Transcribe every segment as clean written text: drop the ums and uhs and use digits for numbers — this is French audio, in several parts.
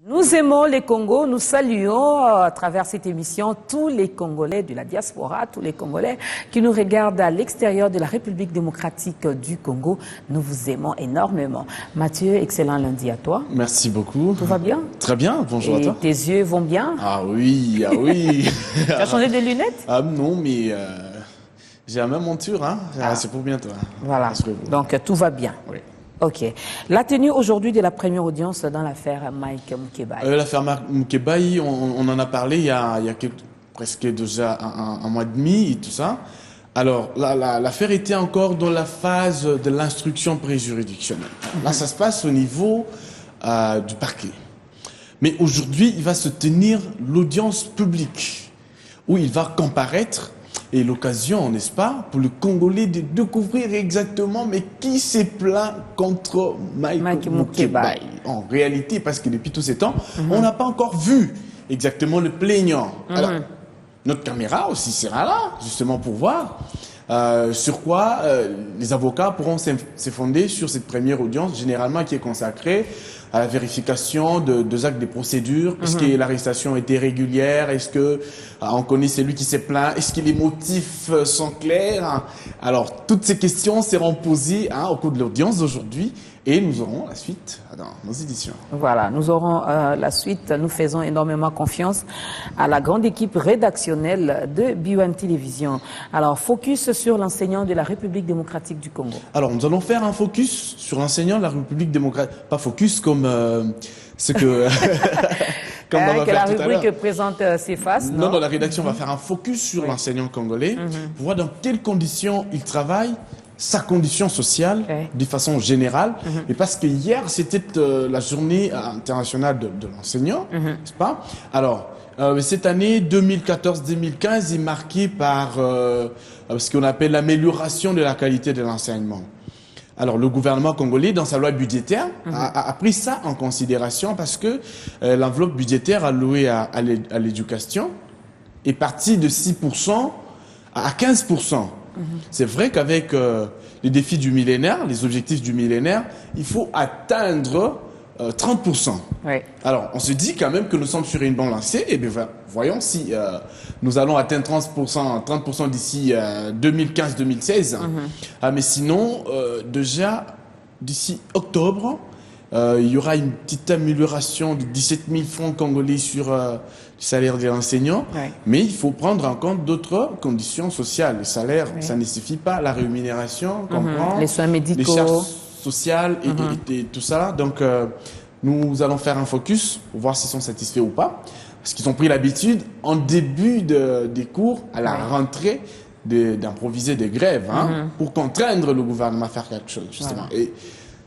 Nous aimons les Congos, nous saluons à travers cette émission tous les Congolais de la diaspora, tous les Congolais qui nous regardent à l'extérieur de la République démocratique du Congo. Nous vous aimons énormément. Mathieu, excellent lundi à toi. Merci beaucoup. Tout va bien? Très bien, bonjour à toi. Tes yeux vont bien? Ah oui, ah oui. Tu as changé de lunettes? Ah non, mais j'ai la même monture, hein. C'est pour bientôt. Voilà, donc tout va bien. Oui. Ok. La tenue aujourd'hui de la première audience dans l'affaire Mike Mukebai. L'affaire Mukebai, on en a parlé il y a presque déjà un mois et demi et tout ça. Alors, l'affaire était encore dans la phase de l'instruction préjuridictionnelle. Là, ça se passe au niveau du parquet. Mais aujourd'hui, il va se tenir l'audience publique où il va comparaître. Et l'occasion, n'est-ce pas, pour le Congolais de découvrir exactement mais qui s'est plaint contre Mike Mukebai. En réalité, parce que depuis tous ces temps, on n'a pas encore vu exactement le plaignant. Alors, notre caméra aussi sera là, justement pour voir sur quoi les avocats pourront se fonder sur cette première audience, généralement qui est consacrée à la vérification de actes de procédure. Est-ce que l'arrestation était régulière? Est-ce que on connaît celui qui s'est plaint? Est-ce que les motifs sont clairs? Alors, toutes ces questions seront posées au cours de l'audience d'aujourd'hui et nous aurons la suite dans nos éditions. Voilà, nous aurons la suite. Nous faisons énormément confiance à la grande équipe rédactionnelle de BioN Télévision. Alors, focus sur l'enseignant de la République démocratique du Congo. Alors, nous allons faire un focus sur l'enseignant de la République démocratique. Pas focus comme ce que... comme on va que faire la tout à l'heure. rubrique présente ses faces, non? Non, la rédaction va faire un focus sur l'enseignant congolais pour voir dans quelles conditions il travaille, sa condition sociale, de façon générale. Et parce que hier, c'était la journée internationale de l'enseignant, n'est-ce pas? Alors, cette année 2014-2015 est marquée par ce qu'on appelle l'amélioration de la qualité de l'enseignement. Alors, le gouvernement congolais, dans sa loi budgétaire, a pris ça en considération parce que l'enveloppe budgétaire allouée à l'éducation est partie de 6% à 15%. C'est vrai qu'avec les défis du millénaire, les objectifs du millénaire, il faut atteindre 30%. Oui. Alors, on se dit quand même que nous sommes sur une bonne lancée. Et bien, voyons si nous allons atteindre 30% d'ici 2015-2016. Mais sinon, déjà, d'ici octobre, il y aura une petite amélioration de 17 000 francs congolais sur le salaire des enseignants. Mais il faut prendre en compte d'autres conditions sociales. Le salaire, ça ne suffit pas. La rémunération, comprend les soins médicaux, les charges sociales et tout ça. Donc, nous allons faire un focus pour voir s'ils sont satisfaits ou pas. Parce qu'ils ont pris l'habitude, en début des cours, à la rentrée, d'improviser des grèves pour contraindre le gouvernement à faire quelque chose, justement. Et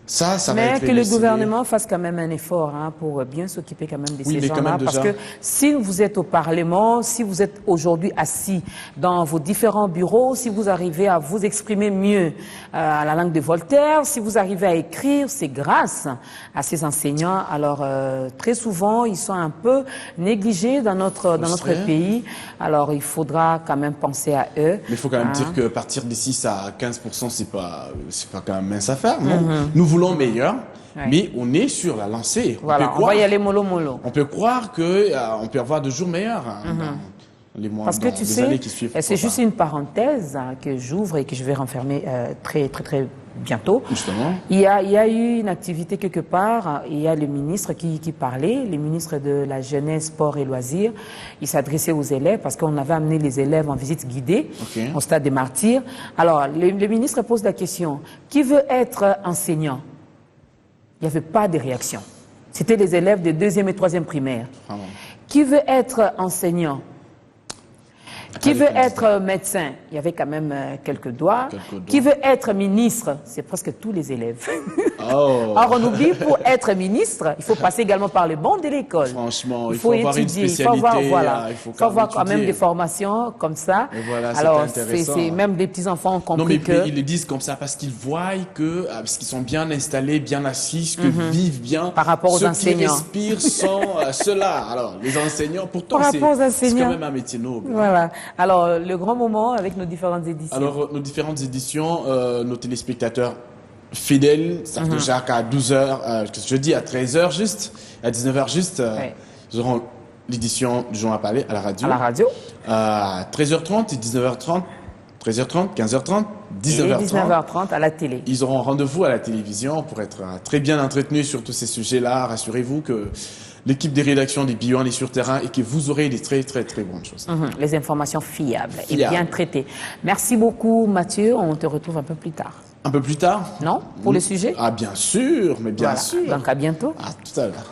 ça va être que le gouvernement fasse quand même un effort pour bien s'occuper quand même de ces gens-là. Parce que si vous êtes au Parlement, si vous êtes aujourd'hui assis dans vos différents bureaux, si vous arrivez à vous exprimer mieux à la langue de Voltaire, si vous arrivez à écrire, c'est grâce à ces enseignants. Alors, très souvent, ils sont un peu négligés dans notre pays. Alors, il faudra quand même penser à eux. Mais il faut quand même dire que partir de 6 à 15%, c'est pas quand même mince à faire, non? Nous voulons meilleur, mais on est sur la lancée. Voilà, on va y aller mollo. On peut croire que on peut avoir de jours meilleurs dans les mois, parce que tu sais, années qui suivent. C'est juste une parenthèse que j'ouvre et que je vais renfermer très bientôt. Justement. Il y a eu une activité quelque part, il y a le ministre qui parlait, le ministre de la Jeunesse, Sport et Loisirs. Il s'adressait aux élèves parce qu'on avait amené les élèves en visite guidée au Stade des Martyrs. Alors, le ministre pose la question, qui veut être enseignant? Il n'y avait pas de réaction. C'était les élèves de 2e et 3e primaire. Qui veut être enseignant? Qui veut être médecin? Il y avait quand même quelques doigts. Qui veut être ministre? C'est presque tous les élèves. Or, on oublie, pour être ministre, il faut passer également par le banc de l'école. Franchement, il faut avoir étudier, une spécialité. Il faut avoir quand même des formations comme ça. Et voilà, alors, intéressant. c'est même des petits-enfants ont compris non, mais que... ils le disent comme ça parce qu'ils voient que, parce qu'ils sont bien installés, bien assis, que vivent bien. Par rapport aux enseignants. Ceux qui respirent sont ceux-là. Alors, les enseignants, pourtant, c'est quand même un métier noble. Voilà. Alors, le grand moment avec nos différentes éditions. Alors, nos différentes éditions, nos téléspectateurs fidèles, savent déjà qu'à 12h, jeudi à 13h juste, à 19h juste, ils auront l'édition du journal parlé à la radio. À la radio. À 13h30 et 19h30, 13h30, 15h30, 19h30. Et 19h30 à la télé. Ils auront rendez-vous à la télévision pour être très bien entretenus sur tous ces sujets-là. Rassurez-vous que l'équipe des rédactions des Billons est sur terrain et que vous aurez des très, très, très bonnes choses. Les informations fiables et bien traitées. Merci beaucoup, Mathieu. On te retrouve un peu plus tard. Un peu plus tard? Non? Pour le sujet? Ah, bien sûr, mais bien sûr. Donc, à bientôt. À tout à l'heure.